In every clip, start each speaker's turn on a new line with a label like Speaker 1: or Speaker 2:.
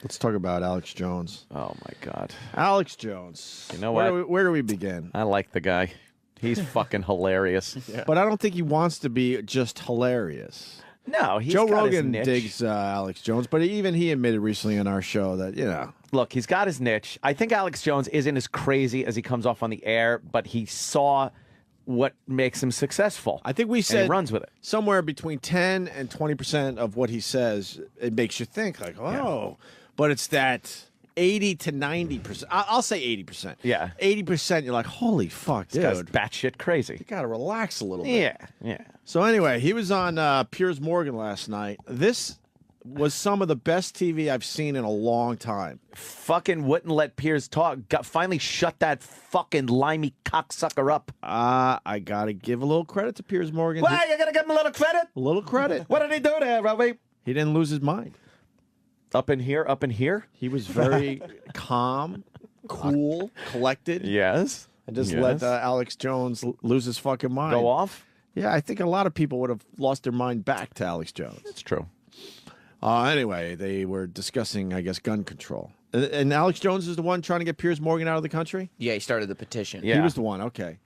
Speaker 1: Let's talk about Alex Jones.
Speaker 2: Oh, my God.
Speaker 1: Alex Jones.
Speaker 2: You know what?
Speaker 1: Where do we begin?
Speaker 2: I like the guy. He's fucking hilarious.
Speaker 1: Yeah. But I don't think he wants to be just hilarious.
Speaker 2: No, he's
Speaker 1: Joe
Speaker 2: got
Speaker 1: Rogan
Speaker 2: his niche.
Speaker 1: digs Alex Jones, but even he admitted recently on our show that,
Speaker 2: Look, he's got his niche. I think Alex Jones isn't as crazy as he comes off on the air, but he saw what makes him successful.
Speaker 1: I think we said
Speaker 2: and he runs with it.
Speaker 1: Somewhere between 10 and 20% of what he says, it makes you think like, but it's that 80 to 90%. I'll say 80%.
Speaker 2: Yeah.
Speaker 1: 80%, you're like, holy fuck,
Speaker 2: This guy's
Speaker 1: dude.
Speaker 2: batshit crazy.
Speaker 1: You got to relax a little bit.
Speaker 2: Yeah.
Speaker 1: So anyway, he was on Piers Morgan last night. This was some of the best TV I've seen in a long time.
Speaker 2: Fucking wouldn't let Piers talk. Finally shut that fucking limey cocksucker up.
Speaker 1: I got to give a little credit to Piers Morgan.
Speaker 2: Why, you gonna give him a little credit?
Speaker 1: A little credit.
Speaker 2: What did he do there, Robbie?
Speaker 1: He didn't lose his mind.
Speaker 2: Up in here?
Speaker 1: He was very calm, cool, collected.
Speaker 2: Yes.
Speaker 1: And just let Alex Jones lose his fucking mind.
Speaker 2: Go off?
Speaker 1: Yeah, I think a lot of people would have lost their mind back to Alex Jones.
Speaker 2: It's true.
Speaker 1: Anyway, they were discussing, I guess, gun control. And Alex Jones is the one trying to get Piers Morgan out of the country?
Speaker 3: Yeah, he started the petition.
Speaker 2: Yeah.
Speaker 1: He was the one, okay.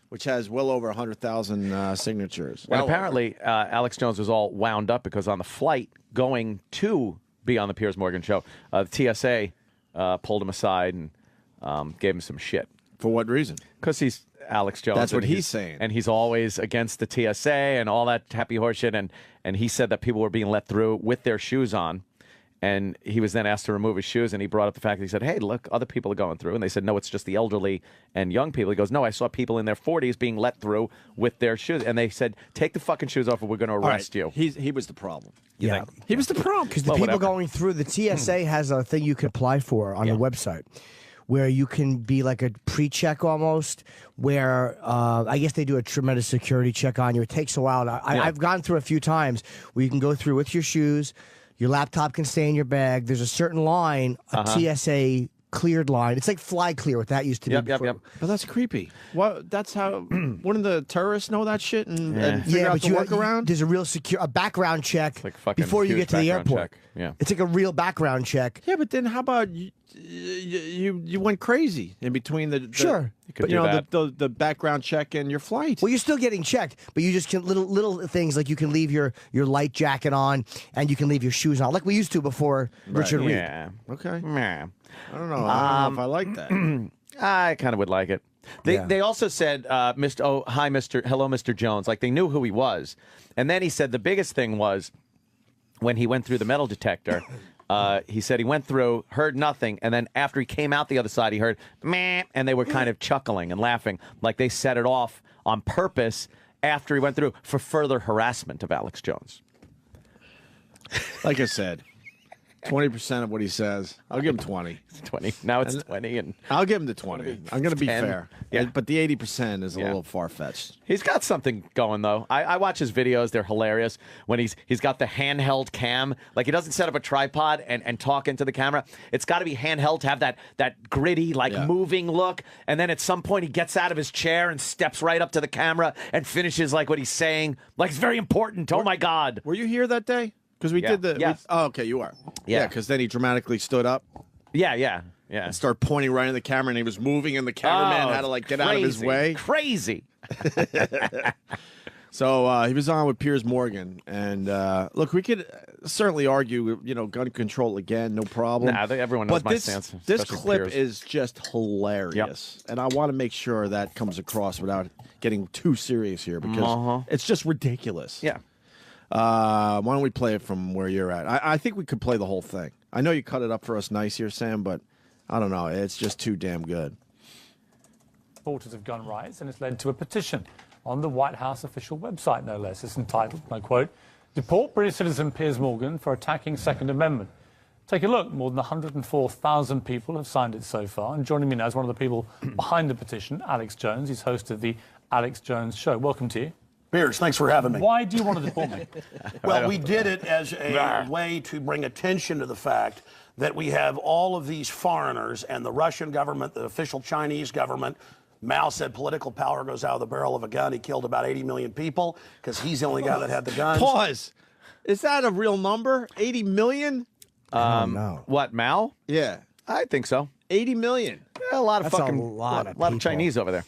Speaker 1: Which has well over 100,000 signatures.
Speaker 2: Well, apparently, Alex Jones was all wound up because on the flight going to be on the Piers Morgan show, the TSA pulled him aside and gave him some shit.
Speaker 1: For what reason?
Speaker 2: Because he's Alex Jones.
Speaker 1: That's what he's saying.
Speaker 2: And he's always against the TSA and all that happy horse shit. And he said that people were being let through with their shoes on. And he was then asked to remove his shoes, and he brought up the fact that he said, hey, look, other people are going through. And they said, no, it's just the elderly and young people. He goes, no, I saw people in their 40s being let through with their shoes. And they said, take the fucking shoes off or we're going to arrest you.
Speaker 1: He was the problem.
Speaker 2: You think?
Speaker 1: He was the problem.
Speaker 4: Because the people going through, the TSA has a thing you can apply for on the website where you can be like a pre-check almost, where I guess they do a tremendous security check on you. It takes a while. I've gone through a few times where you can go through with your shoes, your laptop can stay in your bag. There's a certain line, a TSA cleared line. It's like Fly Clear, what that used to be.
Speaker 1: Yep. But that's creepy. Well, that's how. Wouldn't the terrorists know that shit and figure out the workaround?
Speaker 4: There's a real a background check before you get to the airport.
Speaker 2: Yeah,
Speaker 4: it's like a real background check.
Speaker 1: Yeah, but then how about you went crazy in between the
Speaker 4: sure.
Speaker 1: But the background check and your flight.
Speaker 4: Well, you're still getting checked, but you just can little things like you can leave your light jacket on and you can leave your shoes on, like we used to before Richard Reed.
Speaker 2: Yeah.
Speaker 1: Okay.
Speaker 2: Yeah.
Speaker 1: I don't know. I don't know if I like that.
Speaker 2: I kind of would like it. They also said, hello, Mr. Jones. Like they knew who he was. And then he said the biggest thing was when he went through the metal detector, he said he went through, heard nothing, and then after he came out the other side, he heard, meh, and they were kind of chuckling and laughing, like they set it off on purpose after he went through for further harassment of Alex Jones.
Speaker 1: Like I said, 20% of what he says, I'll give him 20.
Speaker 2: It's 20. Now it's 20. And
Speaker 1: I'll give him the 20. I'm going to be
Speaker 2: 10.
Speaker 1: fair.
Speaker 2: Yeah.
Speaker 1: But the 80% is a little far-fetched.
Speaker 2: He's got something going, though. I watch his videos. They're hilarious. When he's got the handheld cam. Like, he doesn't set up a tripod and talk into the camera. It's got to be handheld to have that gritty, moving look. And then at some point, he gets out of his chair and steps right up to the camera and finishes, like, what he's saying. Like, it's very important. Oh, my God.
Speaker 1: Were you here that day? Because we did the...
Speaker 2: Yes.
Speaker 1: Okay, you are.
Speaker 2: Yeah.
Speaker 1: Because then he dramatically stood up.
Speaker 2: Yeah.
Speaker 1: And started pointing right in the camera, and he was moving, and the cameraman had to, get out of his way.
Speaker 2: Crazy.
Speaker 1: So he was on with Piers Morgan, and look, we could certainly argue, gun control again, no problem.
Speaker 2: Nah, everyone knows my stance.
Speaker 1: This
Speaker 2: especially
Speaker 1: clip
Speaker 2: Piers.
Speaker 1: is just hilarious, and I want to make sure that comes across without getting too serious here, because it's just ridiculous.
Speaker 2: Yeah.
Speaker 1: Why don't we play it from where you're at? I think we could play the whole thing. I know you cut it up for us nice here, Sam, but I don't know. It's just too damn good.
Speaker 5: Supporters of gun rights, and it's led to a petition on the White House official website, no less. It's entitled, and I quote, "Deport British citizen Piers Morgan for attacking Second Amendment." Take a look. More than 104,000 people have signed it so far. And joining me now is one of the people behind the petition, Alex Jones. He's host of the Alex Jones Show. Welcome to you.
Speaker 6: Piers, thanks for having me.
Speaker 5: Why do you want to deport me?
Speaker 6: Well, we did it as a way to bring attention to the fact that we have all of these foreigners and the Russian government, the official Chinese government. Mao said political power goes out of the barrel of a gun. He killed about 80 million people because he's the only guy that had the guns.
Speaker 1: Pause. Is that a real number? 80 million?
Speaker 4: No.
Speaker 2: What, Mao?
Speaker 1: Yeah.
Speaker 2: I think so.
Speaker 1: 80 million.
Speaker 2: Yeah, a lot of
Speaker 4: That's
Speaker 2: fucking
Speaker 4: a lot of
Speaker 2: lot of
Speaker 4: people.
Speaker 2: Chinese over there.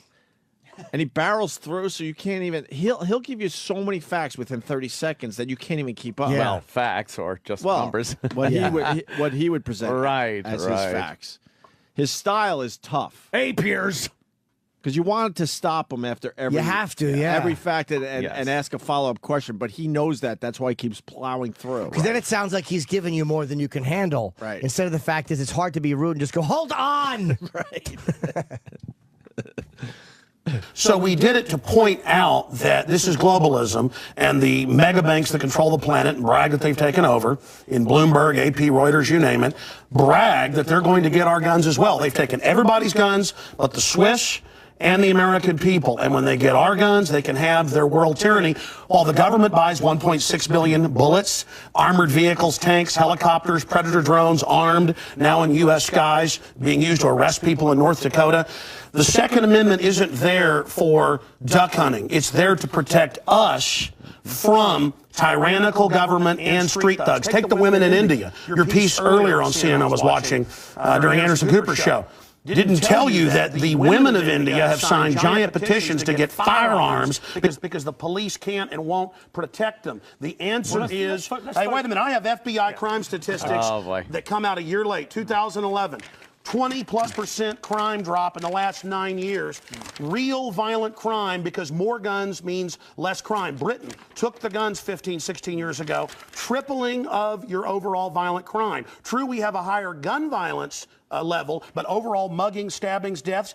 Speaker 1: And he barrels through, so you can't even. He'll give you so many facts within 30 seconds that you can't even keep up.
Speaker 4: Yeah.
Speaker 2: Well, facts or just numbers.
Speaker 1: what he would present
Speaker 2: Right,
Speaker 1: as
Speaker 2: right.
Speaker 1: his facts. His style is tough
Speaker 2: Hey, Piers.
Speaker 1: because you wanted to stop him after every.
Speaker 4: You have to, yeah.
Speaker 1: every fact and
Speaker 2: Yes.
Speaker 1: ask a follow-up question. But he knows that. That's why he keeps plowing through.
Speaker 4: Because then it sounds like he's giving you more than you can handle.
Speaker 1: Right.
Speaker 4: Instead of the fact is it's hard to be rude and just go, hold on.
Speaker 1: Right.
Speaker 6: So we did it to point out that this is globalism and the mega banks that control the planet and brag that they've taken over in Bloomberg, AP, Reuters, you name it, brag that they're going to get our guns as well. They've taken everybody's guns but the Swiss and the American people. And when they get our guns, they can have their world tyranny while the government buys 1.6 billion bullets, armored vehicles, tanks, helicopters, Predator drones, armed, now in U.S. skies, being used to arrest people in North Dakota. The Second Amendment isn't there for duck hunting. It's there to protect us from tyrannical government and street thugs. Take the women in India. Your piece earlier on CNN I was watching during Anderson Cooper's show didn't tell you that the women of India have signed giant petitions to get firearms because the police can't and won't protect them. The answer is, hey, wait a minute, I have FBI crime statistics that come out a year late, 2011. 20+% crime drop in the last 9 years. Real violent crime because more guns means less crime. Britain took the guns 15, 16 years ago, tripling of your overall violent crime. True, we have a higher gun violence level, but overall muggings, stabbings, deaths,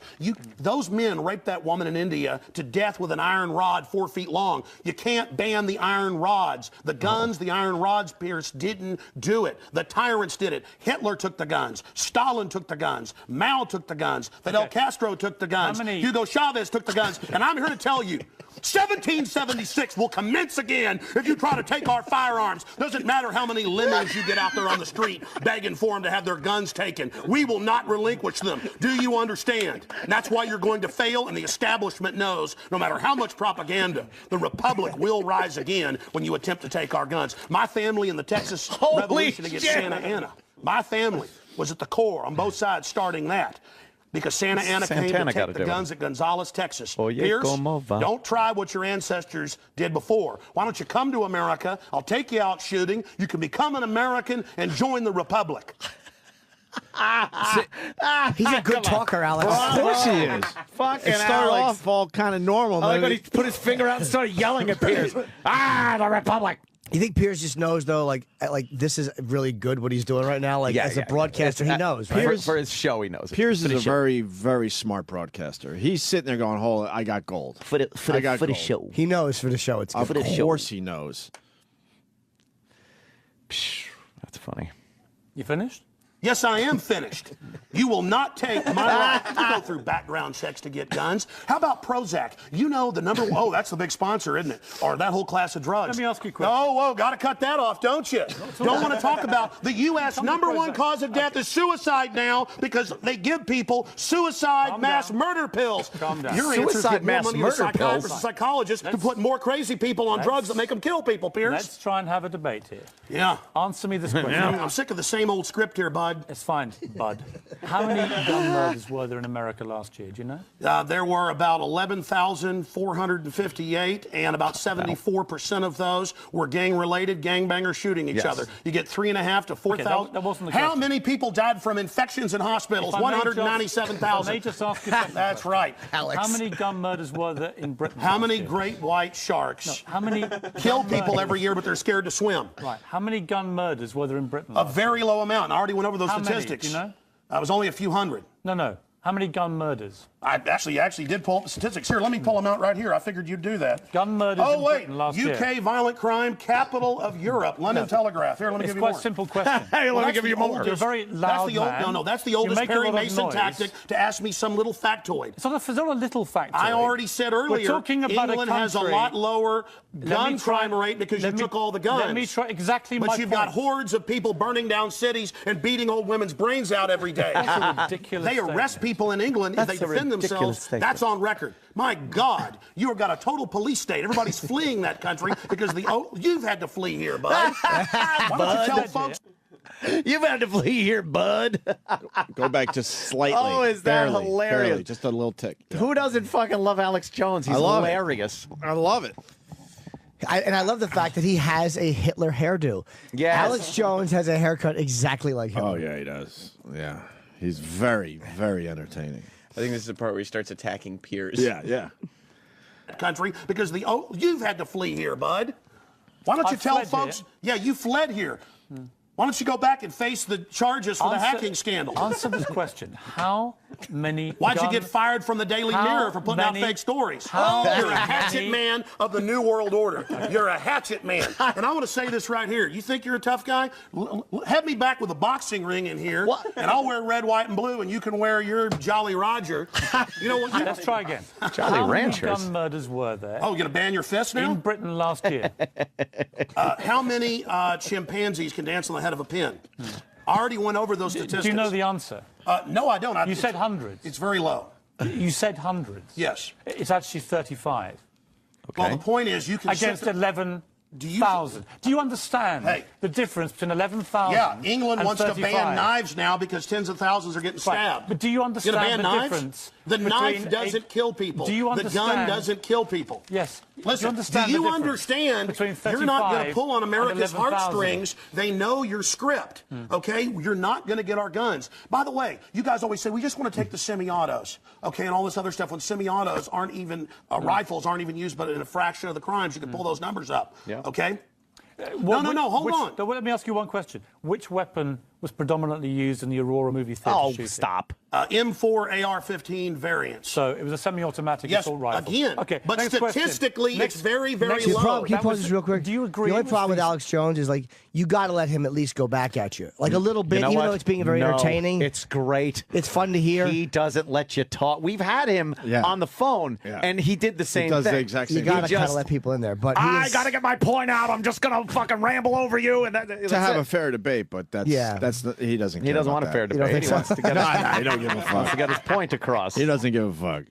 Speaker 6: those men raped that woman in India to death with an iron rod 4 feet long. You can't ban the iron rods. The guns, the iron rods, Piers, didn't do it. The tyrants did it. Hitler took the guns. Stalin took the guns. Mao took the guns. Fidel Castro took the guns. Hugo Chavez took the guns. And I'm here to tell you, 1776 will commence again if you try to take our firearms. Doesn't matter how many lemons you get out there on the street begging for them to have their guns taken. We will not relinquish them. Do you understand? And that's why you're going to fail, and the establishment knows no matter how much propaganda, the Republic will rise again when you attempt to take our guns. My family in the Texas Revolution against Santa Anna, my family was at the core on both sides starting that. Because Santa Anna came to take the guns at Gonzales, Texas. Piers, don't try what your ancestors did before. Why don't you come to America? I'll take you out shooting. You can become an American and join the Republic.
Speaker 4: He's a good talker, Alex.
Speaker 1: Of course he is.
Speaker 2: Fucking
Speaker 1: It started off all kind of normal.
Speaker 2: I like when he put his finger out and started yelling at Piers. The Republic.
Speaker 4: You think Piers just knows, though, like this is really good what he's doing right now? Like, as a broadcaster, he knows, right?
Speaker 2: For his show, he knows it.
Speaker 1: Piers is a very, very smart broadcaster. He's sitting there going, hold on, I got gold.
Speaker 3: For the show.
Speaker 4: He knows for the show. It's good.
Speaker 1: Of course he knows.
Speaker 2: That's funny.
Speaker 5: You finished?
Speaker 6: Yes, I am finished. You will not take my life. You go through background checks to get guns. How about Prozac? You know the number one. Oh, that's the big sponsor, isn't it? Or that whole class of drugs.
Speaker 5: Let me ask you a question.
Speaker 6: Oh, got to cut that off, don't you? Don't want to talk about the U.S. number one cause of death is suicide now because they give people suicide mass murder pills.
Speaker 5: Calm down.
Speaker 6: Your answer is
Speaker 2: Suicide
Speaker 6: get more
Speaker 2: mass
Speaker 6: money to
Speaker 2: murder
Speaker 6: psychiatrists
Speaker 2: pills?
Speaker 6: and psychologists to put more crazy people on drugs that make them kill people, Piers.
Speaker 5: Let's try and have a debate here.
Speaker 6: Yeah.
Speaker 5: Answer me this question.
Speaker 6: I'm sick of the same old script here, bud.
Speaker 5: It's fine, bud. How many gun murders were there in America last year? Do you know?
Speaker 6: There were about 11,458, and about 74% of those were gang-related, gangbangers shooting each other. You get 3,500 to 4,000.
Speaker 5: that wasn't the
Speaker 6: How
Speaker 5: question.
Speaker 6: many people died from infections in hospitals?
Speaker 5: If I may just-
Speaker 6: 197,000.
Speaker 5: Let me just ask you something.
Speaker 6: That's right.
Speaker 4: Alex.
Speaker 5: How many gun murders were there in Britain?
Speaker 6: How
Speaker 5: last
Speaker 6: many
Speaker 5: year?
Speaker 6: great white sharks
Speaker 5: How many
Speaker 6: kill
Speaker 5: gun
Speaker 6: people
Speaker 5: murders-
Speaker 6: every year, but they're scared to swim?
Speaker 5: Right. How many gun murders were there in Britain?
Speaker 6: A
Speaker 5: last year?
Speaker 6: very low amount. I already went over those
Speaker 5: How many?
Speaker 6: statistics.
Speaker 5: Do you know?
Speaker 6: It was only a few hundred.
Speaker 5: No. How many gun murders?
Speaker 6: I actually did pull up the statistics. Here, let me pull them out right here. I figured you'd do that.
Speaker 5: Gun murders
Speaker 6: Oh,
Speaker 5: in
Speaker 6: wait.
Speaker 5: Britain last year.
Speaker 6: UK violent crime, capital of Europe. London Telegraph. Here, let me
Speaker 5: It's
Speaker 6: give you
Speaker 5: quite
Speaker 6: more.
Speaker 5: a simple question.
Speaker 1: Hey, let me
Speaker 6: That's
Speaker 1: give you
Speaker 6: the
Speaker 1: more.
Speaker 6: oldest-
Speaker 5: You're a very
Speaker 6: that's
Speaker 5: loud
Speaker 6: the old,
Speaker 5: man.
Speaker 6: No, that's the
Speaker 5: You
Speaker 6: oldest
Speaker 5: make a
Speaker 6: Perry
Speaker 5: lot of
Speaker 6: Mason
Speaker 5: noise.
Speaker 6: tactic to ask me some little factoid.
Speaker 5: It's not a little factor.
Speaker 6: I already said earlier,
Speaker 5: talking about a
Speaker 6: England has a
Speaker 5: country-
Speaker 6: lot lower gun
Speaker 5: me try-
Speaker 6: crime rate because you
Speaker 5: let me-
Speaker 6: took all the guns.
Speaker 5: Let me try exactly
Speaker 6: But
Speaker 5: my
Speaker 6: you've
Speaker 5: point.
Speaker 6: got hordes of people burning down cities and beating old women's brains out every day.
Speaker 5: That's a ridiculous
Speaker 6: They arrest
Speaker 5: statement.
Speaker 6: people in England if they
Speaker 2: That's a
Speaker 6: defend
Speaker 2: ridiculous
Speaker 6: themselves.
Speaker 2: statement.
Speaker 6: That's on record. My God, you have got a total police state. Everybody's fleeing that country because you've had to flee here, bud. Why don't you tell folks?
Speaker 2: You've had to flee here, bud.
Speaker 1: Go back just slightly.
Speaker 2: Oh, is that
Speaker 1: barely,
Speaker 2: hilarious?
Speaker 1: barely, just a little tick. Yeah.
Speaker 2: Who doesn't fucking love Alex Jones? He's
Speaker 1: I love
Speaker 2: hilarious.
Speaker 1: I love it.
Speaker 4: And I love the fact that he has a Hitler hairdo.
Speaker 2: Yes.
Speaker 4: Alex Jones has a haircut exactly like Hitler.
Speaker 1: Oh, yeah, he does. Yeah. He's very, very entertaining.
Speaker 3: I think this is the part where he starts attacking Piers.
Speaker 1: Yeah.
Speaker 6: Country, because you've had to flee here, bud. Why don't you tell
Speaker 5: fled
Speaker 6: folks?
Speaker 5: here.
Speaker 6: Yeah, you fled here. Why don't you go back and face the charges for the hacking scandal?
Speaker 5: Answer this question. How many
Speaker 6: Why'd you get fired from the Daily Mirror for putting out fake stories? You're a hatchet man of the New World Order. You're a hatchet man. And I want to say this right here. You think you're a tough guy? Have me back with a boxing ring in here, and I'll wear red, white, and blue, and you can wear your Jolly Roger. You know what?
Speaker 5: Let's try again.
Speaker 2: Jolly
Speaker 5: How
Speaker 2: Ranchers.
Speaker 5: many gun murders were there
Speaker 6: Oh, you're going to ban your fist now?
Speaker 5: in Britain last year?
Speaker 6: How many chimpanzees can dance on the head of a pin? I already went over those statistics.
Speaker 5: Do you know the answer?
Speaker 6: No, I don't.
Speaker 5: You said hundreds.
Speaker 6: It's very low.
Speaker 5: You said hundreds.
Speaker 6: Yes.
Speaker 5: It's actually 35.
Speaker 6: Well, the point is you can
Speaker 5: Against
Speaker 6: sit there-
Speaker 5: 11,000. Do you understand the difference between 11,000
Speaker 6: Yeah, England
Speaker 5: and
Speaker 6: wants
Speaker 5: 35?
Speaker 6: to ban knives now because tens of thousands are getting stabbed.
Speaker 5: Right. But do you understand
Speaker 6: You're gonna ban
Speaker 5: the
Speaker 6: knives?
Speaker 5: difference?
Speaker 6: The knife
Speaker 5: between
Speaker 6: doesn't kill people.
Speaker 5: Do you
Speaker 6: The gun
Speaker 5: understand?
Speaker 6: doesn't kill people.
Speaker 5: Yes.
Speaker 6: Listen,
Speaker 5: do
Speaker 6: do
Speaker 5: you
Speaker 6: you
Speaker 5: understand,
Speaker 6: understand
Speaker 5: between
Speaker 6: you're not going to
Speaker 5: 35
Speaker 6: pull on
Speaker 5: and
Speaker 6: America's
Speaker 5: 11,000?
Speaker 6: heartstrings. They know your script, okay? You're not going to get our guns. By the way, you guys always say, we just want to take the semi-autos, okay, and all this other stuff. When semi-autos aren't even, rifles aren't even used, but in a fraction of the crimes, you can pull those numbers up, okay? No, hold on.
Speaker 5: Let me ask you one question. Which weapon was predominantly used in the Aurora movie theater shooting?
Speaker 2: Stop.
Speaker 6: M4 AR-15 variants.
Speaker 5: So it was a semi-automatic
Speaker 6: Yes,
Speaker 5: assault rifle.
Speaker 6: again.
Speaker 5: Okay,
Speaker 6: But
Speaker 5: next question.
Speaker 6: statistically, it's very, very
Speaker 5: next-
Speaker 6: low.
Speaker 4: Can you
Speaker 5: That
Speaker 4: pause
Speaker 5: was-
Speaker 4: this real quick?
Speaker 5: Do you agree
Speaker 4: The only
Speaker 5: with
Speaker 4: problem with
Speaker 5: these-
Speaker 4: Alex Jones is like you got to let him at least go back at you, like a little bit,
Speaker 2: You know
Speaker 4: even
Speaker 2: what?
Speaker 4: though it's being very
Speaker 2: No,
Speaker 4: entertaining.
Speaker 2: It's great.
Speaker 4: It's fun to hear.
Speaker 2: He doesn't let you talk. We've had him on the phone, and he did the same
Speaker 1: He does
Speaker 2: thing.
Speaker 1: the exact
Speaker 4: You
Speaker 1: same
Speaker 4: got to
Speaker 1: thing.
Speaker 4: kind of let people in there, but
Speaker 2: I got to get my point out. I'm just going to fucking ramble over you. And
Speaker 1: To have a fair debate, but that's he doesn't care
Speaker 2: He doesn't
Speaker 1: about
Speaker 2: want a
Speaker 1: that.
Speaker 2: fair
Speaker 4: don't
Speaker 2: debate.
Speaker 4: think
Speaker 2: He
Speaker 4: so?
Speaker 2: wants to get
Speaker 1: He don't give a fuck.
Speaker 2: wants to get his point across.
Speaker 1: He doesn't give a fuck.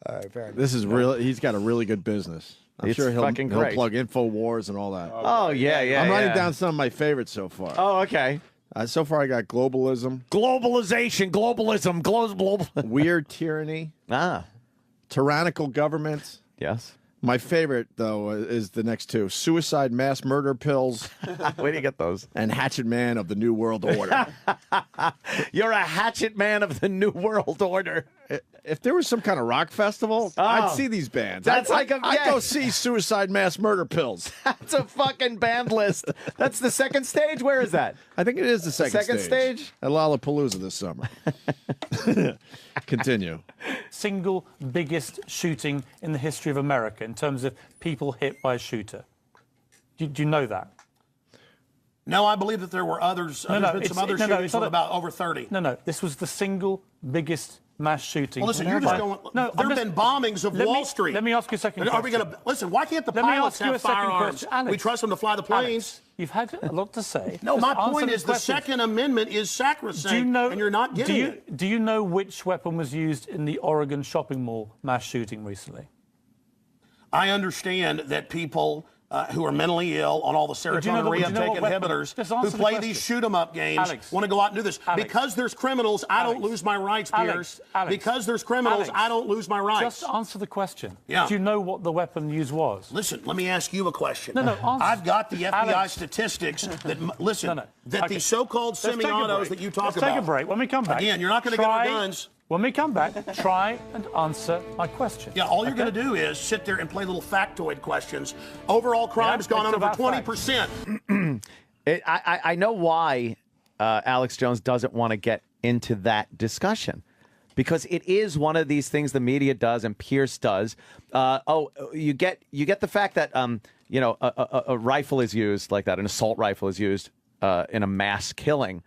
Speaker 4: All right, fair enough.
Speaker 1: This is real. He's got a really good business. I'm
Speaker 2: It's
Speaker 1: sure he'll
Speaker 2: fucking great.
Speaker 1: plug InfoWars and all that.
Speaker 2: Oh, yeah.
Speaker 1: I'm writing down some of my favorites so far.
Speaker 2: Oh, okay.
Speaker 1: So far, I got globalism,
Speaker 2: Globalization, globalism, global.
Speaker 1: weird tyranny, tyrannical government.
Speaker 2: Yes.
Speaker 1: My favorite, though, is the next two: suicide, mass murder pills,
Speaker 2: Where do you get those?
Speaker 1: and hatchet man of the New World Order.
Speaker 2: You're a hatchet man of the New World Order.
Speaker 1: If there was some kind of rock festival, I'd see these bands.
Speaker 2: That's
Speaker 1: I'd
Speaker 2: yeah.
Speaker 1: go see suicide, mass murder pills.
Speaker 2: That's a fucking band list. That's the second stage? Where is that?
Speaker 1: I think it is the second
Speaker 2: stage?
Speaker 1: at Lollapalooza this summer. Continue.
Speaker 5: Single biggest shooting in the history of America in terms of people hit by a shooter. Do you know that?
Speaker 6: No, I believe that there were others. There's been some other shootings
Speaker 5: not
Speaker 6: with about over 30.
Speaker 5: No, this was the single biggest mass shooting.
Speaker 6: Well, listen, you're just going.
Speaker 5: No,
Speaker 6: there have been bombings of Wall Street.
Speaker 5: Let me ask you a second
Speaker 6: Are we
Speaker 5: question.
Speaker 6: going to listen? Why can't the
Speaker 5: Let me
Speaker 6: pilots
Speaker 5: ask you
Speaker 6: have
Speaker 5: a second
Speaker 6: firearms?
Speaker 5: question. Alex,
Speaker 6: We trust them to fly the planes.
Speaker 5: Alex, you've had a lot to say.
Speaker 6: No,
Speaker 5: Just
Speaker 6: my
Speaker 5: answer
Speaker 6: point
Speaker 5: this
Speaker 6: is the
Speaker 5: question.
Speaker 6: Second Amendment is sacrosanct,
Speaker 5: Do you know?
Speaker 6: and you're not getting it.
Speaker 5: Do you know which weapon was used in the Oregon shopping mall mass shooting recently?
Speaker 6: I understand that people who are mentally ill on all the
Speaker 5: do you know
Speaker 6: serotonin
Speaker 5: what
Speaker 6: reuptake
Speaker 5: weapon-
Speaker 6: inhibitors
Speaker 5: Just
Speaker 6: who
Speaker 5: answer the
Speaker 6: play
Speaker 5: question.
Speaker 6: these shoot-'em-up games
Speaker 5: Alex.
Speaker 6: want to go out and do this.
Speaker 5: Alex.
Speaker 6: Because there's criminals, I don't
Speaker 5: Alex.
Speaker 6: lose my rights, Piers.
Speaker 5: Alex.
Speaker 6: Because there's criminals,
Speaker 5: Alex.
Speaker 6: I don't lose my rights.
Speaker 5: Just answer the question.
Speaker 6: Yeah.
Speaker 5: Do you know what the weapon used was?
Speaker 6: Listen, let me ask you a question.
Speaker 5: No, answer.
Speaker 6: I've got the FBI
Speaker 5: Alex.
Speaker 6: statistics that, listen, that
Speaker 5: Okay.
Speaker 6: the so-called
Speaker 5: Let's take a
Speaker 6: semi-autos
Speaker 5: break.
Speaker 6: that you talk
Speaker 5: Let's
Speaker 6: about.
Speaker 5: take a break. When we come back.
Speaker 6: Again, you're not gonna get our
Speaker 5: try-
Speaker 6: guns.
Speaker 5: When we come back, try and answer my question.
Speaker 6: Yeah, all you're going to do is sit there and play little factoid questions. Overall crime's gone
Speaker 5: it's
Speaker 6: up over
Speaker 5: about
Speaker 6: 20%.
Speaker 2: I know why Alex Jones doesn't want to get into that discussion. Because it is one of these things the media does and Piers does. You get the fact that a rifle is used like that, an assault rifle is used in a mass killing,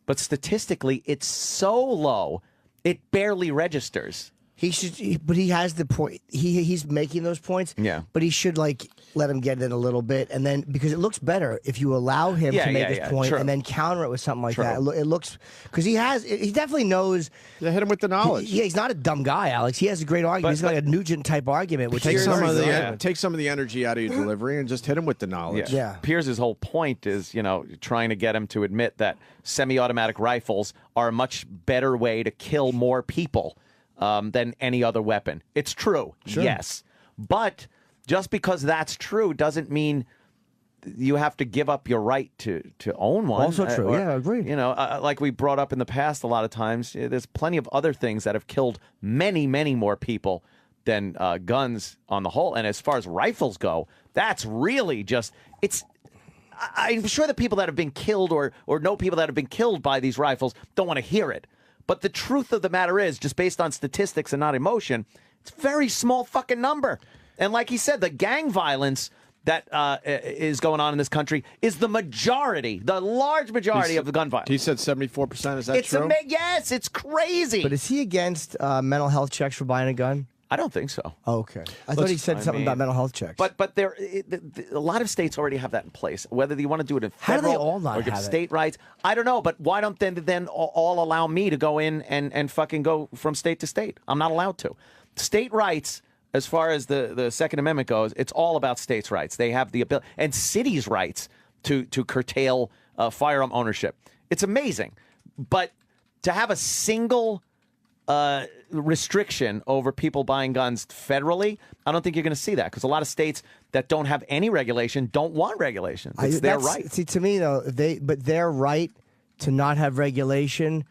Speaker 2: but statistically it's so low it barely registers.
Speaker 4: but he has the point. He's making those points.
Speaker 2: Yeah.
Speaker 4: But he should like let him get in a little bit, and then because it looks better if you allow him to make his point
Speaker 2: true.
Speaker 4: and then counter it with something like
Speaker 2: True.
Speaker 4: that. It looks because he definitely knows.
Speaker 1: Yeah, hit him with the knowledge.
Speaker 4: He's not a dumb guy, Alex. He has a great argument. He's like a Nugent type argument, which
Speaker 1: Take
Speaker 4: is
Speaker 1: some of the
Speaker 2: Yeah.
Speaker 1: take some of the energy out of your delivery and just hit him with the knowledge.
Speaker 4: Yeah.
Speaker 2: Pierce's whole point is, trying to get him to admit that semi-automatic rifles are a much better way to kill more people than any other weapon. It's true, yes. But just because that's true doesn't mean you have to give up your right to own one.
Speaker 4: Also true, yeah, agreed.
Speaker 2: Like we brought up in the past a lot of times, there's plenty of other things that have killed many, many more people than guns on the whole. And as far as rifles go, that's really just, I'm sure the people that have been killed or know people that have been killed by these rifles don't want to hear it. But the truth of the matter is, just based on statistics and not emotion, it's a very small fucking number. And like he said, the gang violence that is going on in this country is the majority, the large majority of the gun violence.
Speaker 1: He said 74%. Is that true?
Speaker 2: Yes, it's crazy.
Speaker 4: But is he against mental health checks for buying a gun?
Speaker 2: I don't think so.
Speaker 4: Oh, okay. I thought he said something about mental health checks.
Speaker 2: But a lot of states already have that in place. Whether you want to do it in
Speaker 4: How do
Speaker 2: federal
Speaker 4: they all not
Speaker 2: or give
Speaker 4: have it?
Speaker 2: state rights, I don't know. But why don't they then all allow me to go in and fucking go from state to state? I'm not allowed to. State rights, as far as the Second Amendment goes, it's all about states' rights. They have the ability, and cities' rights to curtail firearm ownership. It's amazing. But to have a single restriction over people buying guns federally, I don't think you're going to see that because a lot of states that don't have any regulation don't want regulation. It's their right.
Speaker 4: See, to me though, their right to not have regulation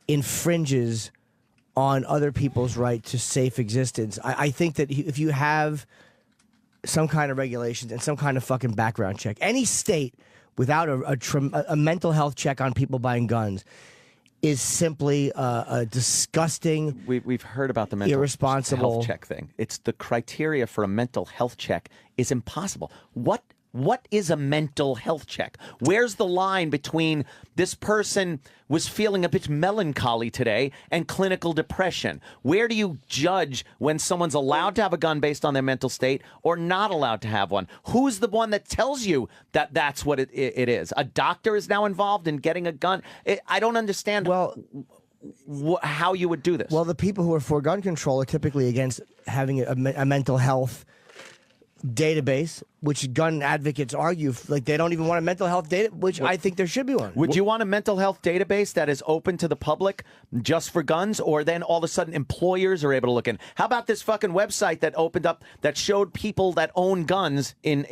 Speaker 4: infringes on other people's right to safe existence. I think that if you have some kind of regulations and some kind of fucking background check, any state without a mental health check on people buying guns is simply a disgusting.
Speaker 2: We've heard about the mental
Speaker 4: irresponsible
Speaker 2: health check thing. It's the criteria for a mental health check is impossible. What is a mental health check? Where's the line between this person was feeling a bit melancholy today and clinical depression? Where do you judge when someone's allowed to have a gun based on their mental state or not allowed to have one? Who's the one that tells you that that's what it is? A doctor is now involved in getting a gun? I don't understand how you would do this.
Speaker 4: Well, the people who are for gun control are typically against having a mental health database, which gun advocates argue like they don't even want a mental health data, which I think there should be one.
Speaker 2: Would you want a mental health database that is open to the public just for guns, or then all of a sudden employers are able to look in? How about this fucking website that opened up that showed people that own guns in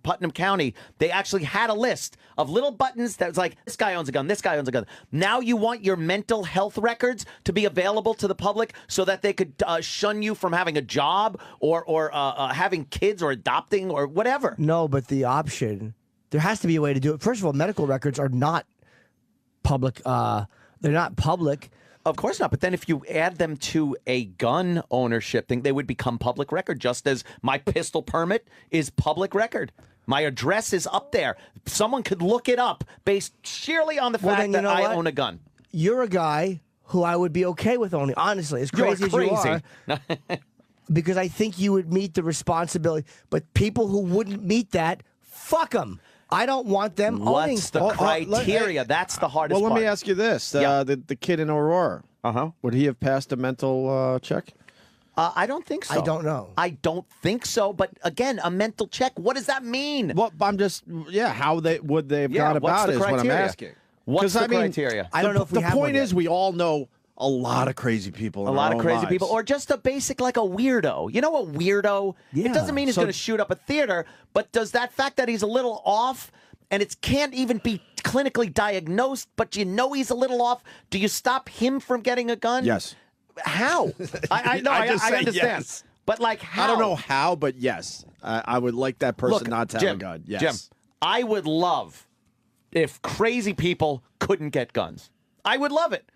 Speaker 2: Putnam County? They actually had a list of little buttons that was like, this guy owns a gun, this guy owns a gun. Now you want your mental health records to be available to the public so that they could shun you from having a job or having kids or adopting or whatever.
Speaker 4: No, but the option, there has to be a way to do it. First of all, medical records are not public. They're not public.
Speaker 2: Of course not. But then if you add them to a gun ownership thing, they would become public record, just as my pistol permit is public record. My address is up there. Someone could look it up based sheerly on the fact that I own a gun.
Speaker 4: You're a guy who I would be okay with owning. Honestly, as crazy as you are. Because I think you would meet the responsibility. But people who wouldn't meet that, fuck them. I don't want them owning.
Speaker 2: What's the criteria? That's the hardest
Speaker 1: Well, let
Speaker 2: part.
Speaker 1: me ask you this. The kid in Aurora, would he have passed a mental check?
Speaker 2: I don't think so.
Speaker 4: I don't know.
Speaker 2: I don't think so. But again, a mental check, what does that mean?
Speaker 1: Well, I'm just, how would they have gone about it is what I'm asking.
Speaker 2: What's the criteria?
Speaker 4: I don't know if we
Speaker 1: the
Speaker 4: have
Speaker 1: point
Speaker 4: one
Speaker 1: is
Speaker 4: yet.
Speaker 1: we all know a lot of crazy people in
Speaker 2: A lot
Speaker 1: our
Speaker 2: of
Speaker 1: own
Speaker 2: crazy
Speaker 1: lives.
Speaker 2: people, or just a basic like a weirdo. You know, a weirdo.
Speaker 4: Yeah.
Speaker 2: It doesn't mean he's going to shoot up a theater, but does that fact that he's a little off and it can't even be clinically diagnosed, but you know he's a little off? Do you stop him from getting a gun?
Speaker 1: Yes.
Speaker 2: How? I understand.
Speaker 1: Yes.
Speaker 2: But like how?
Speaker 1: I don't know how, but yes. I would like that person not to have a gun. Yes.
Speaker 2: Jim, I would love if crazy people couldn't get guns. I would love it.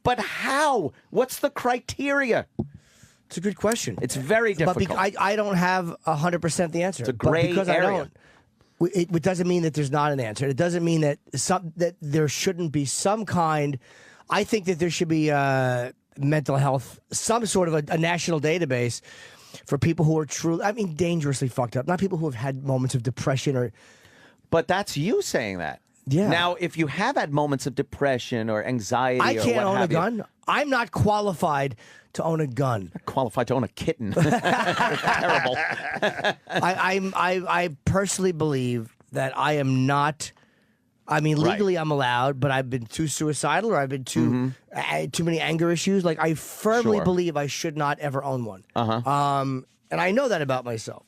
Speaker 2: But how? What's the criteria?
Speaker 4: It's a good question.
Speaker 2: It's very difficult.
Speaker 4: But I don't have 100% the answer.
Speaker 2: It's a gray
Speaker 4: because
Speaker 2: area.
Speaker 4: I don't. It doesn't mean that there's not an answer. It doesn't mean that that there shouldn't be some kind. I think that there should be mental health, some sort of a national database for people who are truly, I mean, dangerously fucked up. Not people who have had moments of depression or.
Speaker 2: But that's you saying that.
Speaker 4: Yeah.
Speaker 2: Now, if you have had moments of depression or anxiety,
Speaker 4: I can't own a
Speaker 2: you,
Speaker 4: gun. I'm not qualified to own a gun.
Speaker 2: qualified to own a kitten. Terrible.
Speaker 4: I personally believe that I am not. I mean, legally I'm allowed, but I've been too suicidal or I've been too too many anger issues. Like I firmly believe I should not ever own one. And I know that about myself.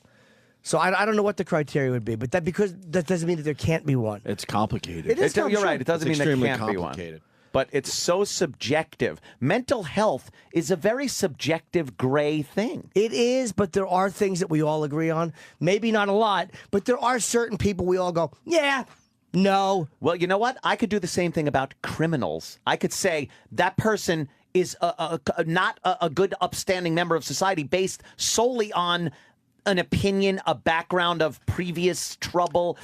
Speaker 4: So I don't know what the criteria would be, but that doesn't mean that there can't be one.
Speaker 1: It's complicated.
Speaker 4: It is.
Speaker 2: You're right. It doesn't mean there
Speaker 1: extremely
Speaker 2: can't be one.
Speaker 1: complicated.
Speaker 2: But it's so subjective. Mental health is a very subjective, gray thing.
Speaker 4: It is, but there are things that we all agree on. Maybe not a lot, but there are certain people we all go, yeah, no.
Speaker 2: Well, you know what? I could do the same thing about criminals. I could say that person is not a good, upstanding member of society based solely on an opinion, a background of previous trouble.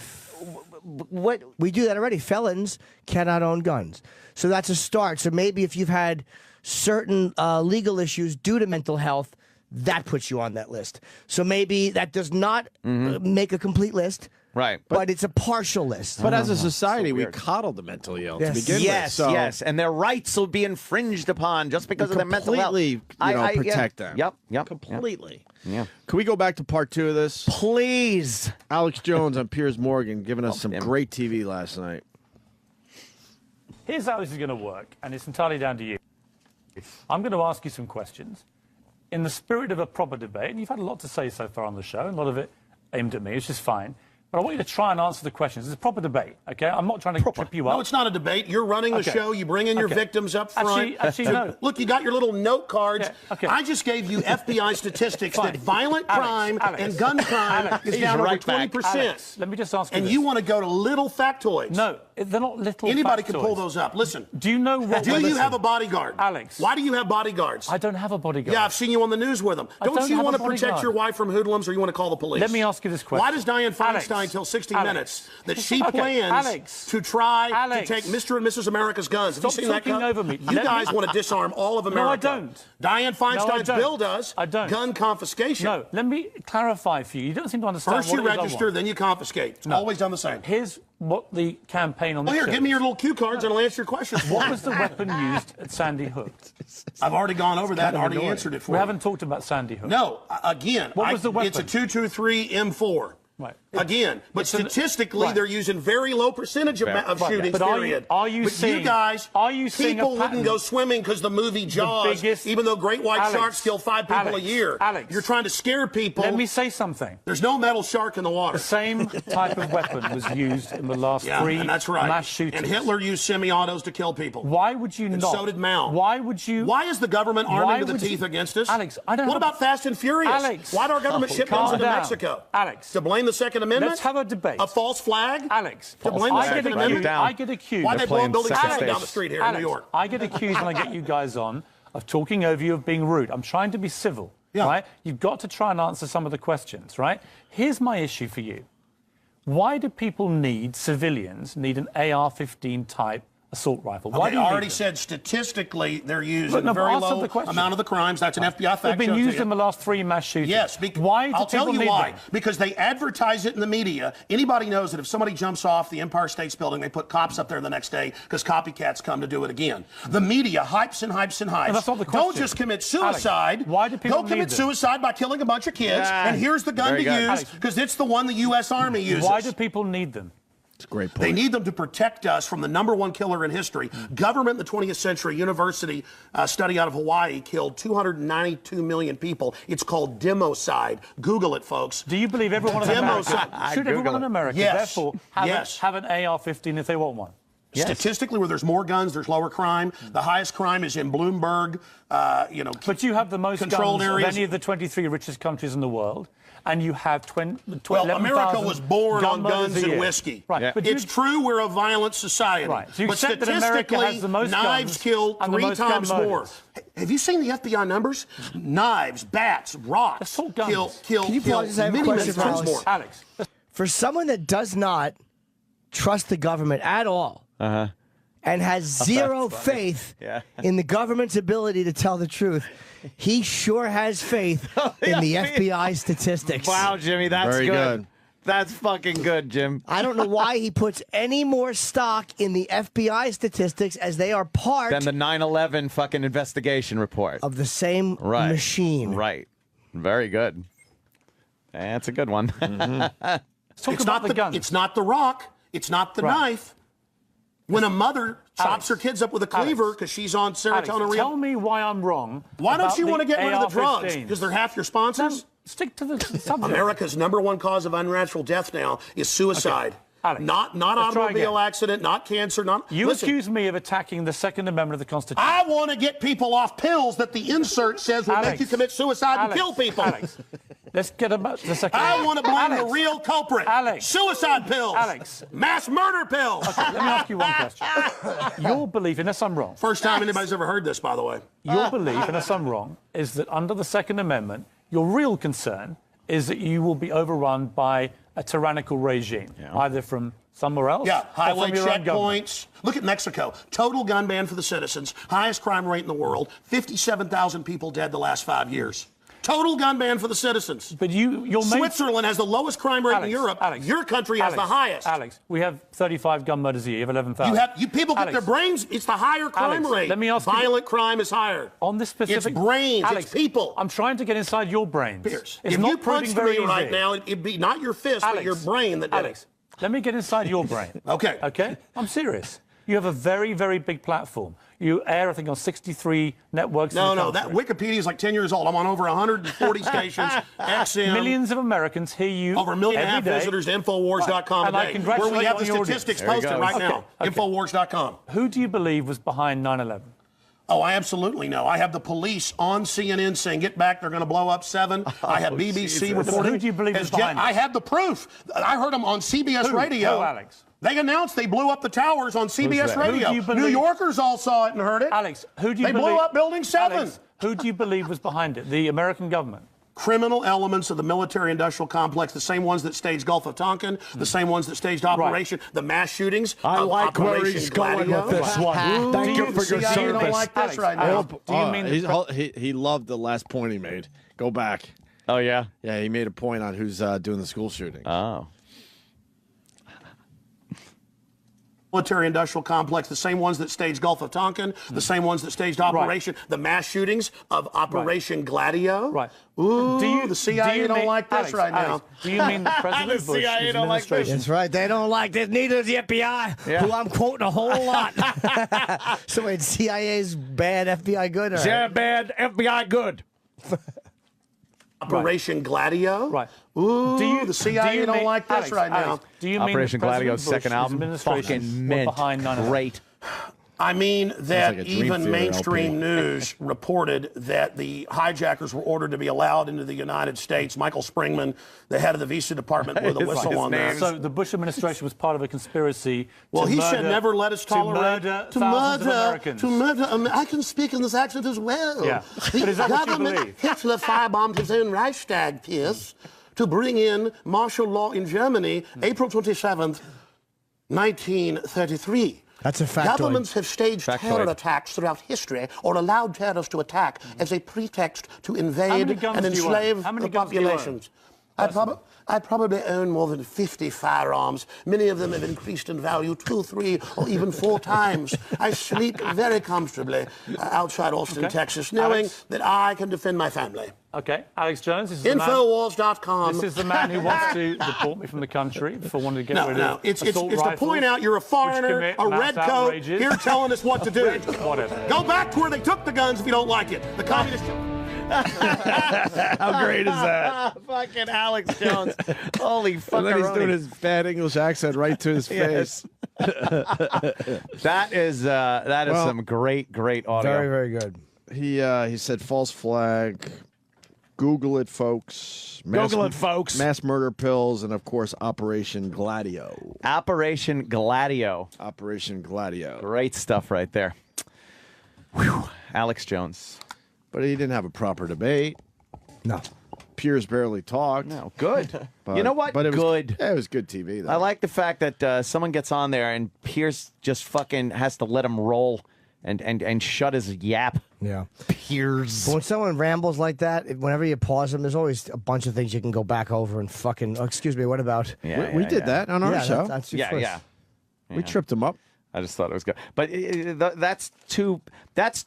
Speaker 2: What
Speaker 4: we do that already. Felons cannot own guns. So that's a start. So maybe if you've had certain legal issues due to mental health, that puts you on that list. So maybe that does not make a complete list.
Speaker 2: Right.
Speaker 4: But it's a partial list.
Speaker 1: But as a society, we coddle the mentally ill to begin with. So
Speaker 2: Yes, and their rights will be infringed upon just because of their mental health.
Speaker 1: completely, protect them.
Speaker 2: Yep.
Speaker 1: Completely.
Speaker 2: Yeah.
Speaker 1: Can we go back to part 2 of this?
Speaker 2: Please.
Speaker 1: Alex Jones on Piers Morgan giving us some great TV last night.
Speaker 5: Here's how this is going to work, and it's entirely down to you. I'm going to ask you some questions in the spirit of a proper debate, and you've had a lot to say so far on the show, and a lot of it aimed at me, which is fine. But I want you to try and answer the questions. It's a proper debate, okay? I'm not trying to trip you up.
Speaker 6: No, it's not a debate. You're running the show. You bring in your victims up front.
Speaker 5: Actually, no.
Speaker 6: Look, you got your little note cards.
Speaker 5: Yeah, okay.
Speaker 6: I just gave you FBI statistics that violent crime
Speaker 5: Alex,
Speaker 6: and gun crime is down over 20%.
Speaker 5: Alex, let me just ask you
Speaker 6: and
Speaker 5: this.
Speaker 6: you want to go to little factoids.
Speaker 5: No, they're not little
Speaker 6: Anybody
Speaker 5: factoids.
Speaker 6: can pull those up. Listen.
Speaker 5: Do you know what...
Speaker 6: Do you have a bodyguard?
Speaker 5: Alex.
Speaker 6: Why do you have bodyguards?
Speaker 5: I don't have a bodyguard.
Speaker 6: Yeah, I've seen you on the news with them. Don't you
Speaker 5: have
Speaker 6: want
Speaker 5: a
Speaker 6: to protect
Speaker 5: bodyguard.
Speaker 6: your wife from hoodlums, or you want to call the police?
Speaker 5: Let me ask you this question.
Speaker 6: Why does Dianne Feinstein tell 60 Minutes that she plans to try to take Mr. and Mrs. America's guns? Have you seen that?
Speaker 5: Talking over me.
Speaker 6: You guys want to disarm all of America.
Speaker 5: No, I don't.
Speaker 6: Dianne Feinstein's bill does.
Speaker 5: I don't.
Speaker 6: Gun confiscation.
Speaker 5: No, let me clarify for you. You don't seem to understand
Speaker 6: First
Speaker 5: what
Speaker 6: you
Speaker 5: it is I
Speaker 6: register,
Speaker 5: want.
Speaker 6: then you confiscate. It's always done the same.
Speaker 5: Here's what the campaign on the
Speaker 6: Well, here,
Speaker 5: show
Speaker 6: give me your
Speaker 5: is.
Speaker 6: little cue cards and I'll answer your questions.
Speaker 5: What was the weapon used at Sandy Hook?
Speaker 6: I've already gone over that and already answered it for
Speaker 5: We
Speaker 6: you.
Speaker 5: haven't talked about Sandy Hook.
Speaker 6: No, again,
Speaker 5: What was the weapon?
Speaker 6: It's a 223 M4.
Speaker 5: Right.
Speaker 6: Again, but
Speaker 5: It's an-
Speaker 6: statistically,
Speaker 5: right.
Speaker 6: they're using very low percentage of shootings.
Speaker 5: But
Speaker 6: period.
Speaker 5: are you
Speaker 6: but
Speaker 5: seeing?
Speaker 6: you guys,
Speaker 5: Are you seeing
Speaker 6: people
Speaker 5: a pattern?
Speaker 6: wouldn't go swimming because the movie Jaws,
Speaker 5: biggest-
Speaker 6: even though great white
Speaker 5: Alex,
Speaker 6: sharks kill 5 people a year.
Speaker 5: Alex,
Speaker 6: you're trying to scare people.
Speaker 5: Let me say something.
Speaker 6: There's no metal shark in the water.
Speaker 5: The same type of weapon was used in the last three
Speaker 6: and that's right.
Speaker 5: mass shootings.
Speaker 6: And Hitler used semi-autos to kill people.
Speaker 5: Why would you
Speaker 6: And
Speaker 5: not?
Speaker 6: so did Mao.
Speaker 5: Why would you?
Speaker 6: Why is the government arming to the
Speaker 5: would
Speaker 6: teeth
Speaker 5: you-
Speaker 6: against us?
Speaker 5: Alex, I don't
Speaker 6: What
Speaker 5: have-
Speaker 6: about Fast and Furious?
Speaker 5: Alex.
Speaker 6: Why do our government ship guns
Speaker 5: calm
Speaker 6: into
Speaker 5: down.
Speaker 6: Mexico?
Speaker 5: Alex.
Speaker 6: To blame the Second Amendment?
Speaker 5: Let's have a debate.
Speaker 6: A false flag?
Speaker 5: Alex,
Speaker 6: To blame the
Speaker 5: I
Speaker 6: Second
Speaker 5: get
Speaker 6: Amendment?
Speaker 5: accused. I get accused.
Speaker 6: Why they blow
Speaker 2: playing
Speaker 6: building
Speaker 2: second
Speaker 6: 7 down
Speaker 2: stage.
Speaker 6: the street here
Speaker 5: Alex,
Speaker 6: in New York?
Speaker 5: I get accused when I get you guys on of talking over you, of being rude. I'm trying to be civil, right? You've got to try and answer some of the questions, right? Here's my issue for you. Why do people civilians need an AR-15 type assault rifle? Why
Speaker 6: Okay,
Speaker 5: do you
Speaker 6: I
Speaker 5: need
Speaker 6: already
Speaker 5: them?
Speaker 6: said statistically they're used
Speaker 5: Look,
Speaker 6: in
Speaker 5: no,
Speaker 6: a very
Speaker 5: answer
Speaker 6: low
Speaker 5: the question.
Speaker 6: amount of the crimes. That's an FBI fact.
Speaker 5: They've been
Speaker 6: show to
Speaker 5: used
Speaker 6: you.
Speaker 5: in the last 3 mass shootings.
Speaker 6: Yes.
Speaker 5: Why do
Speaker 6: I'll tell
Speaker 5: people
Speaker 6: you
Speaker 5: need
Speaker 6: why.
Speaker 5: them?
Speaker 6: Because they advertise it in the media. Anybody knows that if somebody jumps off the Empire State Building, they put cops up there the next day because copycats come to do it again. The media hypes and hypes and hypes.
Speaker 5: No, that's not the question.
Speaker 6: Don't just commit suicide.
Speaker 5: Alex, why do people
Speaker 6: Go commit
Speaker 5: need them?
Speaker 6: suicide by killing a bunch of kids. And here's the gun
Speaker 2: Very
Speaker 6: to
Speaker 2: good.
Speaker 6: use
Speaker 5: Alex,
Speaker 6: because it's the one the U.S. Army uses.
Speaker 5: Why do people need them?
Speaker 1: It's a great point.
Speaker 6: They need them to protect us from the #1 killer in history. Government in the 20th century, university study out of Hawaii killed 292 million people. It's called democide. Google it, folks.
Speaker 5: Do you believe everyone in America should everyone in America
Speaker 6: Yes.
Speaker 5: therefore have an AR-15 if they want one?
Speaker 2: Yes.
Speaker 6: Statistically, where there's more guns, there's lower crime. The highest crime is in Bloomberg,
Speaker 5: But you have the most
Speaker 6: controlled
Speaker 5: guns
Speaker 6: areas.
Speaker 5: of any of the 23 richest countries in the world, and you have
Speaker 6: Well, America was born on guns and whiskey.
Speaker 5: Right.
Speaker 2: Yeah.
Speaker 5: But
Speaker 6: It's true we're a violent society.
Speaker 5: Right. So you
Speaker 6: but
Speaker 5: accept that America
Speaker 6: statistically,
Speaker 5: has the most
Speaker 6: knives
Speaker 5: guns
Speaker 6: kill
Speaker 5: and the
Speaker 6: 3
Speaker 5: most gun
Speaker 6: times more.
Speaker 5: murders.
Speaker 6: Have you seen the FBI numbers? Knives, bats, rocks
Speaker 5: Assault guns.
Speaker 6: kill
Speaker 4: Can you pause? I have a
Speaker 6: many
Speaker 4: question for
Speaker 6: times
Speaker 4: Alex.
Speaker 6: more.
Speaker 5: Alex,
Speaker 4: For someone that does not trust the government at all, and has zero faith in the government's ability to tell the truth, he sure has faith in the FBI statistics.
Speaker 2: Wow, Jimmy, that's
Speaker 1: Very good.
Speaker 2: That's fucking good, Jim.
Speaker 4: I don't know why he puts any more stock in the FBI statistics, as they are part
Speaker 2: Then the 9/11 fucking investigation report.
Speaker 4: of the same machine.
Speaker 2: Right. Very good. That's a good one.
Speaker 5: Let's talk
Speaker 6: It's
Speaker 5: about
Speaker 6: not
Speaker 5: the guns.
Speaker 6: It's not the rock. It's not the knife. When a mother chops her kids up with a cleaver because she's on serotonin.
Speaker 5: Alex, tell me why I'm wrong.
Speaker 6: Why don't
Speaker 5: about
Speaker 6: you want to
Speaker 5: the
Speaker 6: get rid of the drugs?
Speaker 5: AR-15s.
Speaker 6: Because they're half your sponsors?
Speaker 5: Stick to the subject.
Speaker 6: America's #1 cause of unnatural death now is suicide.
Speaker 5: Alex,
Speaker 6: not
Speaker 5: let's try
Speaker 6: automobile
Speaker 5: again.
Speaker 6: accident, not cancer, not.
Speaker 5: You
Speaker 6: Listen,
Speaker 5: accuse me of attacking the Second Amendment of the Constitution.
Speaker 6: I want to get people off pills that the insert says will make you commit suicide and kill people.
Speaker 5: Alex, let's get about the Second
Speaker 6: I
Speaker 5: Amendment.
Speaker 6: want to blame the real culprit.
Speaker 5: Alex.
Speaker 6: Suicide pills.
Speaker 5: Alex.
Speaker 6: Mass murder pills.
Speaker 5: Okay, let me ask you one question. Your belief, unless I'm wrong,
Speaker 6: First time anybody's ever heard this, by the way.
Speaker 5: your belief, unless I'm wrong, is that under the Second Amendment, your real concern is that you will be overrun by a tyrannical regime, either from somewhere else
Speaker 6: Yeah,
Speaker 5: or
Speaker 6: highway
Speaker 5: from your own government.
Speaker 6: checkpoints. Look at Mexico. Total gun ban for the citizens. Highest crime rate in the world. 57,000 people dead the last 5 years. Total gun ban for the citizens.
Speaker 5: But your main...
Speaker 6: Switzerland has the lowest crime rate in Europe.
Speaker 5: Alex,
Speaker 6: Your country has the highest.
Speaker 5: Alex, we have 35 gun murders a year. You have 11,000.
Speaker 6: You people get their brains. It's the higher crime
Speaker 5: Alex,
Speaker 6: rate.
Speaker 5: let me ask you-
Speaker 6: Violent crime is higher.
Speaker 5: On this specific...
Speaker 6: It's brains.
Speaker 5: Alex,
Speaker 6: It's people.
Speaker 5: I'm trying to get inside your brains.
Speaker 6: Piers,
Speaker 5: It's
Speaker 6: if
Speaker 5: not
Speaker 6: you
Speaker 5: proving
Speaker 6: punched
Speaker 5: very
Speaker 6: me right
Speaker 5: easy.
Speaker 6: now, it'd be not your fist, but your brain that did
Speaker 5: Alex, let me get inside your brain.
Speaker 6: Okay.
Speaker 5: Okay? I'm serious. You have a very, very big platform. You air, I think, on 63 networks.
Speaker 6: No, that Wikipedia is like 10 years old. I'm on over 140 stations. XM.
Speaker 5: Millions of Americans hear you
Speaker 6: Over 1.5 million
Speaker 5: every day.
Speaker 6: visitors to Infowars.com
Speaker 5: And I
Speaker 6: today,
Speaker 5: congratulate
Speaker 6: where we
Speaker 5: you
Speaker 6: have
Speaker 5: on
Speaker 6: the
Speaker 5: your
Speaker 6: statistics
Speaker 5: audience.
Speaker 6: posted right now.
Speaker 5: Okay.
Speaker 6: Infowars.com.
Speaker 5: Who do you believe was behind 9/11?
Speaker 6: Oh, I absolutely know. I have the police on CNN saying, get back, they're going to blow up 7. I have BBC reporting.
Speaker 5: Who do you believe is behind
Speaker 6: I
Speaker 5: it?
Speaker 6: have the proof. I heard them on CBS Radio.
Speaker 5: Who, Alex?
Speaker 6: They announced they blew up the towers on CBS
Speaker 2: that?
Speaker 6: Radio.
Speaker 5: Who do you believe-
Speaker 6: New Yorkers all saw it and heard it.
Speaker 5: Alex, who do you
Speaker 6: They
Speaker 5: believe...
Speaker 6: blew up Building 7.
Speaker 5: Alex, who do you believe was behind it? The American government?
Speaker 6: Criminal elements of the military-industrial complex, the same ones that staged Gulf of Tonkin, the same ones that staged Operation, the mass shootings of Operation Gladio.
Speaker 1: one. Thank you for your
Speaker 6: CIA don't
Speaker 1: service.
Speaker 6: like this
Speaker 5: Alex,
Speaker 6: right now.
Speaker 5: Alex, do you mean...
Speaker 1: he loved the last point he made. Go back.
Speaker 2: Oh, yeah?
Speaker 1: Yeah, he made a point on who's doing the school shooting.
Speaker 2: Oh.
Speaker 6: Military-industrial complex, the same ones that staged Gulf of Tonkin, the same ones that staged Operation, the mass shootings of Operation Gladio.
Speaker 5: Right.
Speaker 6: Ooh, the CIA don't like this
Speaker 5: Alex,
Speaker 6: right
Speaker 5: Alex, do you mean that President Bush,
Speaker 2: CIA
Speaker 5: his
Speaker 2: don't like this.
Speaker 5: administration...
Speaker 4: That's right. They don't like this. Neither does the FBI, who I'm quoting a whole lot. So it's CIA's bad, FBI good? Or...
Speaker 2: Yeah, bad, FBI good.
Speaker 6: Operation Gladio.
Speaker 5: Right.
Speaker 6: Ooh, the CIA don't like this
Speaker 5: Alex,
Speaker 6: right now.
Speaker 5: Alex, do you mean
Speaker 2: Operation
Speaker 5: that President
Speaker 2: Gladio's
Speaker 5: Bush,
Speaker 2: second
Speaker 5: his
Speaker 2: album,
Speaker 5: administration
Speaker 2: fucking
Speaker 5: were
Speaker 2: mint.
Speaker 5: behind 9/11?
Speaker 2: Great.
Speaker 6: I mean that
Speaker 1: like a Dream
Speaker 6: even
Speaker 1: Theater
Speaker 6: mainstream
Speaker 1: LP.
Speaker 6: news reported that the hijackers were ordered to be allowed into the United States. Michael Springman, the head of the visa department, blew the
Speaker 2: His
Speaker 6: whistle on that.
Speaker 5: So the Bush administration was part of a conspiracy
Speaker 6: Well,
Speaker 5: to
Speaker 6: he
Speaker 5: murder,
Speaker 6: said never let us tolerate
Speaker 5: to murder thousands of Americans.
Speaker 6: I can speak in this accent as well.
Speaker 5: Yeah.
Speaker 6: The
Speaker 5: But is that what you
Speaker 6: government,
Speaker 5: believe?
Speaker 6: Hitler firebombed his own Reichstag, Piers, to bring in martial law in Germany, April 27th, 1933.
Speaker 4: That's a factoid.
Speaker 6: Governments have staged terror attacks throughout history or allowed terrorists to attack as a pretext to invade
Speaker 5: many guns
Speaker 6: and
Speaker 5: do you own?
Speaker 6: enslave
Speaker 5: How many
Speaker 6: the
Speaker 5: guns do you own?
Speaker 6: populations. I probably own more than 50 firearms. Many of them have increased in value 2, 3, or even 4 times. I sleep very comfortably outside Austin, Texas, knowing
Speaker 5: Alex?
Speaker 6: that I can defend my family.
Speaker 5: Okay, Alex Jones. This is
Speaker 6: Infowars.com.
Speaker 5: This is the man who wants to deport me from the country for wanting to get rid of
Speaker 6: It's
Speaker 5: assault
Speaker 6: to
Speaker 5: rifles,
Speaker 6: point out you're a
Speaker 5: which
Speaker 6: foreigner,
Speaker 5: commit
Speaker 6: a
Speaker 5: mass
Speaker 6: red coat,
Speaker 5: outrages.
Speaker 6: here telling us what to do.
Speaker 5: Whatever.
Speaker 6: Go back to where they took the guns if you don't like it. The communist...
Speaker 1: How great is that?
Speaker 2: Fucking Alex Jones. Holy
Speaker 1: And
Speaker 2: fucking
Speaker 1: then he's doing his bad English accent right to his face.
Speaker 2: That is
Speaker 1: Well,
Speaker 2: some great audio.
Speaker 4: Very, very good.
Speaker 1: He said false flag. Google it, folks.
Speaker 2: Google it, folks.
Speaker 1: Mass murder pills, and of course, Operation Gladio.
Speaker 2: Operation Gladio.
Speaker 1: Operation Gladio.
Speaker 2: Great stuff right there. Whew. Alex Jones.
Speaker 1: But he didn't have a proper debate.
Speaker 4: No.
Speaker 1: Piers barely talked.
Speaker 2: No, good.
Speaker 1: But-
Speaker 2: You know what?
Speaker 1: But it was
Speaker 2: Good.
Speaker 1: Yeah, it was good TV, though.
Speaker 2: I like the fact that someone gets on there and Piers just fucking has to let him roll and shut his yap.
Speaker 4: Yeah.
Speaker 2: Piers.
Speaker 4: But when someone rambles like that, whenever you pause them, there's always a bunch of things you can go back over and fucking. Oh, excuse me. What about?
Speaker 2: Yeah,
Speaker 1: we did that on our
Speaker 4: Yeah,
Speaker 1: show.
Speaker 4: that's your
Speaker 2: Yeah,
Speaker 4: first.
Speaker 2: yeah.
Speaker 1: We tripped him up.
Speaker 2: I just thought it was good, but that's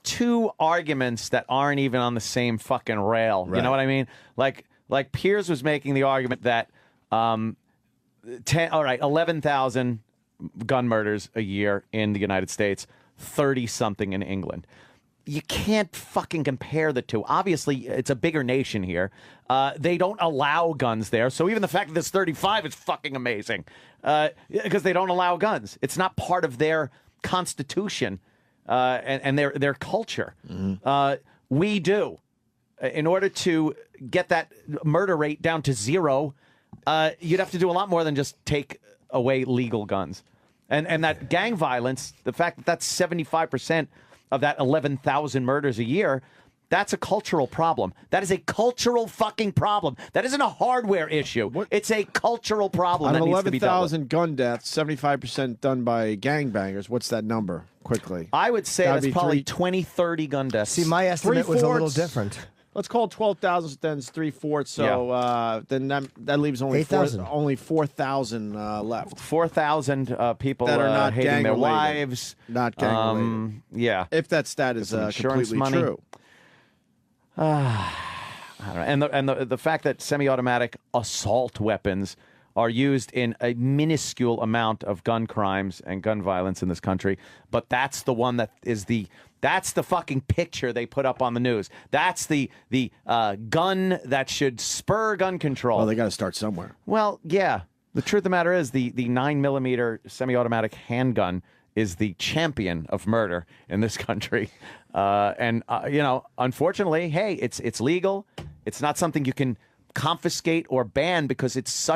Speaker 2: two arguments that aren't even on the same fucking rail. You
Speaker 1: Right.
Speaker 2: know what I mean? Like Piers was making the argument that 11,000 gun murders a year in the United States, 30 something in England. You can't fucking compare the two. Obviously, it's a bigger nation here. They don't allow guns there. So even the fact that there's 35 is fucking amazing because they don't allow guns. It's not part of their constitution and their culture. We do. In order to get that murder rate down to zero, you'd have to do a lot more than just take away legal guns. And that gang violence, the fact that that's 75% of that 11,000 murders a year, that's a cultural problem. That is a cultural fucking problem. That isn't a hardware issue. It's a cultural problem
Speaker 1: Out
Speaker 2: that
Speaker 1: of
Speaker 2: needs to be dealt with.
Speaker 1: 11,000 gun deaths, 75% done by gangbangers. What's that number? Quickly.
Speaker 2: I would say
Speaker 1: That'd
Speaker 2: that's
Speaker 1: be
Speaker 2: probably
Speaker 1: 3
Speaker 2: 20, 30 gun deaths.
Speaker 4: See, my estimate was a little
Speaker 1: 3/4.
Speaker 4: different.
Speaker 1: Let's call it 12,000, then it's 3/4. So then that leaves only
Speaker 4: 8,000.
Speaker 1: 4,000 left
Speaker 2: 4,000 people
Speaker 1: that are not
Speaker 2: hating their
Speaker 1: gang-related.
Speaker 2: wives.
Speaker 1: Not gang-related.
Speaker 2: Yeah.
Speaker 1: If that stat is
Speaker 2: some insurance
Speaker 1: completely
Speaker 2: money.
Speaker 1: true.
Speaker 2: I don't know. And the fact that semi-automatic assault weapons are used in a minuscule amount of gun crimes and gun violence in this country, but that's the one that's the fucking picture they put up on the news. That's the gun that should spur gun control.
Speaker 1: Well, they got to start somewhere.
Speaker 2: Well, yeah. The truth of the matter is the 9mm semi-automatic handgun is the champion of murder in this country. Unfortunately, hey, it's legal. It's not something you can confiscate or ban because it's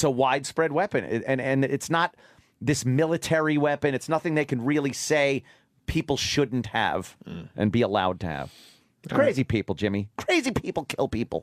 Speaker 2: a widespread weapon. And it's not this military weapon. It's nothing they can really say people shouldn't have and be allowed to have. Crazy people, Jimmy. Crazy people kill people.